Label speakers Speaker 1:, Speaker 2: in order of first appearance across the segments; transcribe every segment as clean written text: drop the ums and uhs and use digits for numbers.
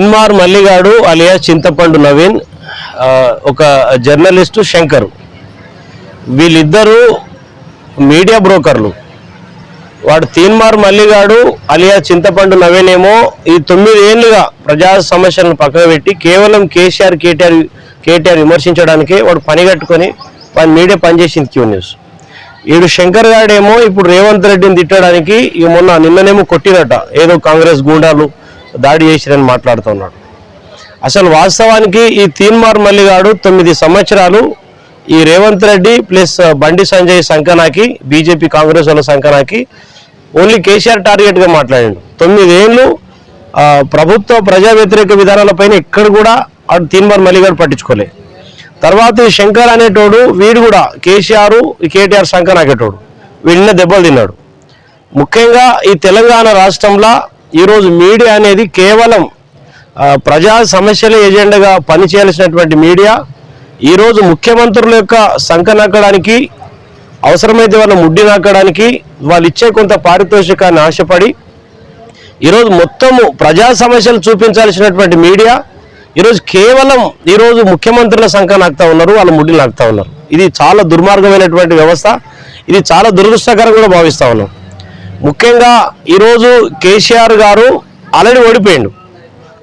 Speaker 1: తీన్మార్ మల్లిగాడు అలియా చింతపండు నవీన్ ఒక జర్నలిస్టు శంకర్ వీళ్ళిద్దరూ మీడియా బ్రోకర్లు. వాడు తీన్మార్ మల్లిగాడు అలియా చింతపండు నవీన్ ఏమో ఈ 9 ఏళ్లుగా ప్రజా సమస్యలను పక్కన పెట్టి కేవలం కేటీఆర్ విమర్శించడానికే వాడు పని కట్టుకొని వాడి మీడియా పనిచేసింది క్యూ న్యూస్. ఈడు శంకర్ గాడేమో ఇప్పుడు రేవంత్ రెడ్డిని తిట్టడానికి నిన్ననేమో కొట్టిరట, ఏదో కాంగ్రెస్ గూండాలు దాడి చేసిరని మాట్లాడుతున్నాడు. అసలు వాస్తవానికి ఈ తీన్మార్ మల్లిగాడు 9 సంవత్సరాలు ఈ రేవంత్ రెడ్డి ప్లస్ బండి సంజయ్ సంకనాకి, బీజేపీ కాంగ్రెస్ వాళ్ళ సంకనాకి ఓన్లీ కేసీఆర్ టార్గెట్గా మాట్లాడాడు. 9 ఏళ్ళు ప్రభుత్వ ప్రజా వ్యతిరేక విధానాలపైన ఎక్కడ కూడా తీన్మార్ మల్లిగాడు పట్టించుకోలే. తర్వాత ఈ శంకర్ అనేటోడు వీడు కూడా కేటీఆర్ సంకనాకేటోడు వీడిన దెబ్బలు తిన్నాడు. ముఖ్యంగా ఈ తెలంగాణ రాష్ట్రంలో ఈరోజు మీడియా అనేది కేవలం ప్రజా సమస్యల ఎజెండాగా పనిచేయాల్సినటువంటి మీడియా ఈరోజు ముఖ్యమంత్రుల యొక్క సంకనాకడానికి, అవసరమైతే వాళ్ళ ముడ్డి నాకడానికి వాళ్ళు ఇచ్చే కొంత పారితోషికాన్ని ఆశపడి ఈరోజు మొత్తము ప్రజా సమస్యలు చూపించాల్సినటువంటి మీడియా ఈరోజు ముఖ్యమంత్రుల సంకనాకుతా ఉన్నారు, వాళ్ళ ముడ్డి నాకుతా ఉన్నారు. ఇది చాలా దుర్మార్గమైనటువంటి వ్యవస్థ. ఇది చాలా దురదృష్టకరంగా కూడా భావిస్తూ ఉన్నాం. ముఖ్యంగా ఈరోజు కేసీఆర్ గారు ఆల్రెడీ ఓడిపోయిండు,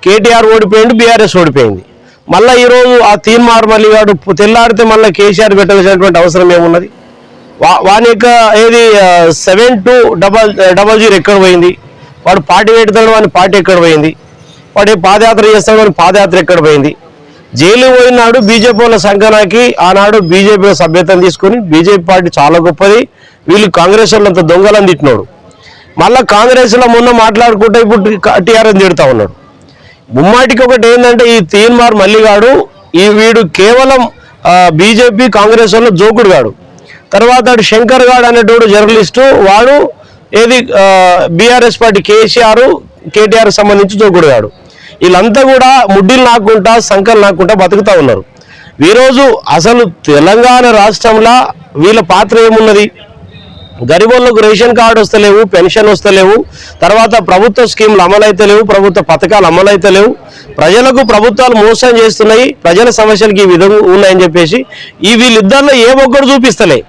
Speaker 1: కేటీఆర్ ఓడిపోయిండు, బీఆర్ఎస్ ఓడిపోయింది. మళ్ళీ ఈరోజు ఆ తీన్మార్ మల్లిగాడు తెల్లాడితే మళ్ళీ కేసీఆర్ పెట్టాల్సినటువంటి అవసరం ఏమున్నది? వాని యొక్క ఏది 7200 ఎక్కడ పోయింది? వాడు పార్టీ పెడతాడు, వాని పార్టీ ఎక్కడ పోయింది? వాడు పాదయాత్ర చేస్తాడు, వాని పాదయాత్ర ఎక్కడ పోయింది? జైలు పోయినాడు బీజేపీ వాళ్ళ సంఘానికి. ఆనాడు బీజేపీ సభ్యతను తీసుకుని బీజేపీ పార్టీ చాలా గొప్పది, వీళ్ళు కాంగ్రెస్ వాళ్ళంత దొంగలని తిట్టినాడు. మళ్ళీ కాంగ్రెస్లో మొన్న మాట్లాడుకుంటే ఇప్పుడు టీఆర్ఎస్ తిడుతూ ఉన్నాడు. ముమ్మాటికి ఒకటి ఏంటంటే ఈ తీన్మార్ మల్లిగాడు వీడు కేవలం బీజేపీ కాంగ్రెస్ వాళ్ళ జోకుడు గాడు. తర్వాత శంకర్ గాడు అనేటోడు జర్నలిస్టు, వాడు ఏది బీఆర్ఎస్ పార్టీ కేటీఆర్ సంబంధించి జోకుడు గాడు. వీళ్ళంతా కూడా ముడ్డిలు నాకుంటా సంకలు నాకుంటా బతుకుతూ ఉన్నారు. ఈరోజు అసలు తెలంగాణ రాష్ట్రంలో వీళ్ళ పాత్ర ఏమున్నది? గరీబోళ్ళకు రేషన్ కార్డు వస్తలేవు, పెన్షన్ వస్తలేవు, తర్వాత ప్రభుత్వ స్కీములు అమలైతే లేవు, ప్రభుత్వ పథకాలు అమలైతే లేవు, ప్రజలకు ప్రభుత్వాలు మోసం చేస్తున్నాయి, ప్రజల సమస్యలకి ఈ విధంగా ఉన్నాయని చెప్పేసి వీళ్ళిద్దరిలో ఏ ఒక్కడు చూపిస్తలే.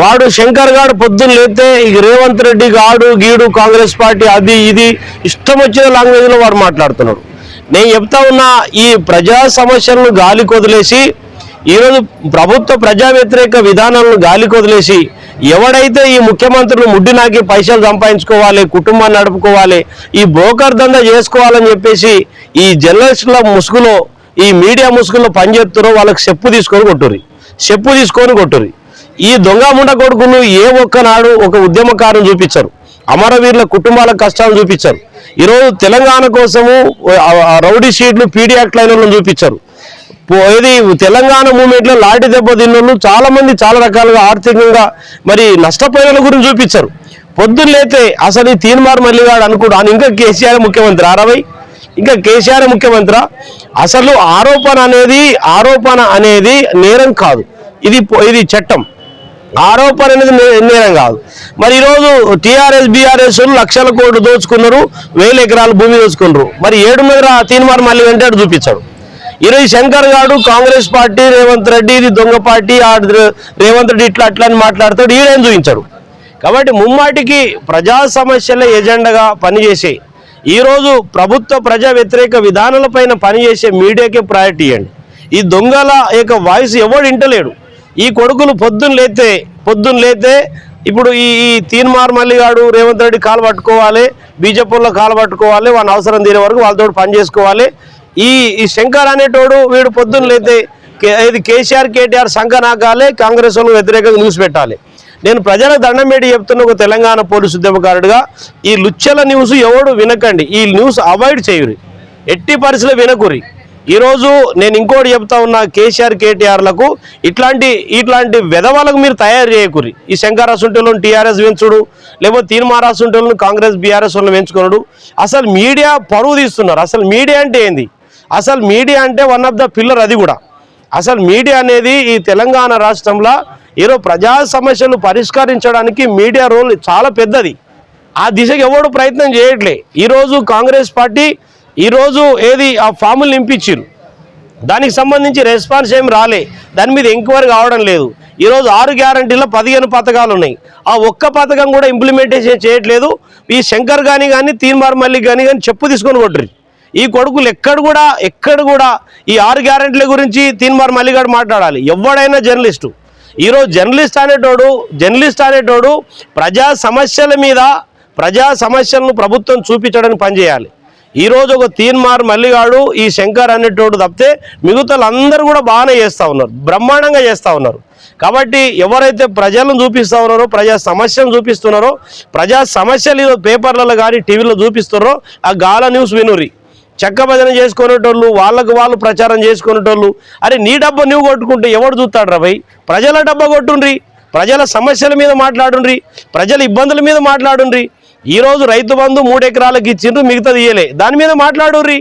Speaker 1: వాడు శంకర్ గాడు పొద్దున్న లేతే ఇక రేవంత్ రెడ్డి గాడు గీడు కాంగ్రెస్ పార్టీ అది ఇది ఇష్టం వచ్చిన లాంగ్వేజ్లో వాడు మాట్లాడుతున్నాడు. నేను చెప్తా ఉన్నా, ఈ ప్రజా సమస్యలను గాలి కొదిలేసి ఈరోజు ప్రభుత్వ ప్రజా వ్యతిరేక విధానాలను గాలి కొదిలేసి ఎవడైతే ఈ ముఖ్యమంత్రులు ముడ్డి నాకి పైసలు సంపాదించుకోవాలి, కుటుంబాన్ని నడుపుకోవాలి, ఈ బ్రోకర్ దందా చేసుకోవాలని చెప్పేసి ఈ జర్నలిస్టుల ముసుగులో, ఈ మీడియా ముసుగులో పనిచేస్తారో వాళ్ళకి చెప్పు తీసుకొని కొట్టుర్రి. ఈ దొంగ ముండ కొడుకులు ఏ ఒక్కనాడు ఒక ఉద్యమకారుని చూపించారు, అమరవీరుల కుటుంబాల కష్టాలను చూపించారు. ఈరోజు తెలంగాణ కోసము రౌడీ షీట్లు పీడీ యాక్ట్ లైన్లను చూపించారు. ఏది తెలంగాణ మూమెంట్లో లాఠీ దెబ్బ తిన్నోళ్ళు చాలా మంది చాలా రకాలుగా ఆర్థికంగా మరి నష్టపోయిన గురించి చూపించారు. పొద్దున్నైతే అసలు ఈ తీన్మార్ మల్లిగాడు అనుకోడు అని ఇంకా కేసీఆర్ ముఖ్యమంత్రి 60 ఇంకా కేసీఆర్ ముఖ్యమంత్రి. అసలు ఆరోపణ అనేది నేరం కాదు, ఇది చట్టం. ఆరోపణ అనేది నేరం కాదు. మరి ఈరోజు టీఆర్ఎస్ బీఆర్ఎస్ లక్షల కోట్లు దోచుకున్నారు, 1000 ఎకరాల భూమి దోచుకున్నారు. మరి 7 తీన్మార్ మల్లి అంటే అటు చూపించాడు. ఈరోజు శంకర్ గాడు కాంగ్రెస్ పార్టీ, రేవంత్ రెడ్డి ఇది దొంగ పార్టీ, రేవంత్ రెడ్డి ఇట్లా అని మాట్లాడతాడు, ఈడేం చూపించాడు. కాబట్టి ముమ్మాటికి ప్రజా సమస్యల ఎజెండాగా పనిచేసే ఈరోజు ప్రభుత్వ ప్రజా వ్యతిరేక విధానాలపైన పనిచేసే మీడియాకే ప్రయారిటీ ఇవ్వండి. ఈ దొంగల యొక్క వాయిస్ ఎవడు వింటలేడు. ఈ కొడుకులు పొద్దున్న లేతే ఇప్పుడు ఈ తీన్మార్ మల్లిగాడు రేవంత్ రెడ్డి కాలు పట్టుకోవాలి, బీజేపీలో కాలు పట్టుకోవాలి, వాళ్ళ అవసరం తీరే వరకు వాళ్ళతో పని చేసుకోవాలి. ఈ శంకర్ అనేటోడు వీడు పొద్దున్న లేతే ఇది కేటీఆర్ సంకనాకాలే, కాంగ్రెస్ వాళ్ళు వ్యతిరేకంగా న్యూస్ పెట్టాలి. నేను ప్రజలకు దండం పెట్టి చెప్తున్న ఒక తెలంగాణ పోలీసు ఉద్యమకారుడిగా ఈ లుచ్చల న్యూస్ ఎవడు వినకండి, ఈ న్యూస్ అవాయిడ్ చేయురి, ఎట్టి పరిస్థితుల్లో వినకురి. ఈరోజు నేను ఇంకోటి చెప్తా ఉన్నా, కేటీఆర్లకు ఇట్లాంటి వెధవాళ్ళకు మీరు తయారు చేయకురి. ఈ శంకర్ అసుంటోళ్ళని టీఆర్ఎస్ పెంచుడు, లేకపోతే తీన్మార్ అసుంటోళ్ళని కాంగ్రెస్ బీఆర్ఎస్ వాళ్ళని పెంచుకున్నాడు. అసలు మీడియా పరువు తీస్తున్నారు. అసలు మీడియా అంటే ఏంది? అసలు మీడియా అంటే వన్ ఆఫ్ ద పిల్లర్. అది కూడా అసలు మీడియా అనేది ఈ తెలంగాణ రాష్ట్రంలో ఈరోజు ప్రజా సమస్యలు పరిష్కరించడానికి మీడియా రోల్ చాలా పెద్దది. ఆ దిశగా ఎవడు ప్రయత్నం చేయట్లే. ఈరోజు కాంగ్రెస్ పార్టీ ఈరోజు ఏది ఆ ఫాములు నింపించారు, దానికి సంబంధించి రెస్పాన్స్ ఏం రాలే, దాని మీద ఎంక్వైరీ కావడం లేదు. ఈరోజు 6 గ్యారంటీలో 15 పథకాలు ఉన్నాయి, ఆ ఒక్క పథకం కూడా ఇంప్లిమెంటేషన్ చేయట్లేదు. ఈ శంకర్ కానీ తీన్మార్ మల్లిక్ కానీ చెప్పు తీసుకొని కొట్టరు. ఈ కొడుకులు ఎక్కడ కూడా ఈ 6 గ్యారంటీల గురించి తీన్మార్ మల్లిక్ గారు మాట్లాడాలి. ఎవడైనా జర్నలిస్టు, ఈరోజు జర్నలిస్ట్ అనేటోడు ప్రజా సమస్యలను ప్రభుత్వం చూపించడానికి పనిచేయాలి. ఈరోజు ఒక తీన్మార్ మల్లిగాడు ఈ శంకర్ అనేటోడు తప్పితే మిగతా అందరూ కూడా బాగానే చేస్తూ ఉన్నారు, బ్రహ్మాండంగా చేస్తూ ఉన్నారు. కాబట్టి ఎవరైతే ప్రజలను చూపిస్తూ ఉన్నారో, ప్రజా సమస్యను చూపిస్తున్నారో, ప్రజా సమస్యలు ఈరోజు పేపర్లలో కానీ టీవీలో చూపిస్తున్నారో ఆ గాల న్యూస్ వినురి. చెక్క భజన చేసుకునేటోళ్ళు, వాళ్ళు ప్రచారం చేసుకునేటోళ్ళు, అరే నీ డబ్బా నువ్వు కొట్టుకుంటే ఎవడు చూస్తాడు రా భయ్? ప్రజల డబ్బా కొట్టుండ్రి, ప్రజల సమస్యల మీద మాట్లాడుండ్రి, ప్రజల ఇబ్బందుల మీద మాట్లాడుండ్రి. ఈరోజు రైతు బంధు 3 ఎకరాలకు ఇచ్చిండ్రు, మిగతాది ఇయ్యలే, దాని మీద మాట్లాడుర్రి.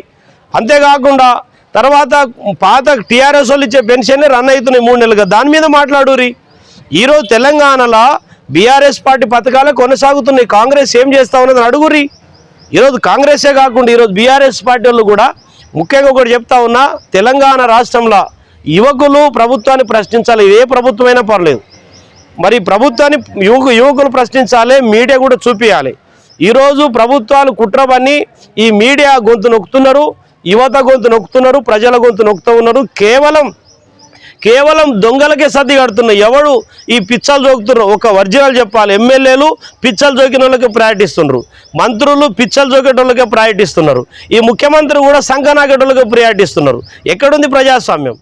Speaker 1: అంతేకాకుండా తర్వాత పాత టీఆర్ఎస్ వాళ్ళు ఇచ్చే పెన్షన్ రన్ అవుతున్నాయి 3 నెలలుగా, దాని మీద మాట్లాడుర్రి. ఈరోజు తెలంగాణలో బీఆర్ఎస్ పార్టీ పథకాలే కొనసాగుతున్నాయి, కాంగ్రెస్ ఏం చేస్తా ఉన్నదని అడుగుర్రి. ఈరోజు కాంగ్రెసే కాకుండా ఈరోజు బీఆర్ఎస్ పార్టీ వాళ్ళు కూడా ముఖ్యంగా ఒకటి చెప్తా ఉన్నా, తెలంగాణ రాష్ట్రంలో యువకులు ప్రభుత్వాన్ని ప్రశ్నించాలి, ఏ ప్రభుత్వమైనా పర్లేదు. మరి ప్రభుత్వాన్ని యువకులు ప్రశ్నించాలి, మీడియా కూడా చూపించాలి. ఈరోజు ప్రభుత్వాలు కుట్రవన్నీ ఈ మీడియా గొంతు నొక్కుతున్నారు, యువత గొంతు నొక్కుతున్నారు, ప్రజల గొంతు నొక్కుతూ ఉన్నారు. కేవలం దొంగలకే సర్ది కడుతున్నారు. ఎవడు ఈ పిచ్చలు జోకుతున్నారు? ఒక ఒరిజినల్ చెప్పాలి, ఎమ్మెల్యేలు పిచ్చలు జోకిన వాళ్ళకే ప్రయారిటీ ఇస్తున్నారు, మంత్రులు పిచ్చలు జోకేటోళ్ళకే ప్రయారిటీ ఇస్తున్నారు, ఈ ముఖ్యమంత్రి కూడా సంఘ నాకేటోళ్ళకే ప్రయారిటీ ఇస్తున్నారు. ఎక్కడుంది ప్రజాస్వామ్యం?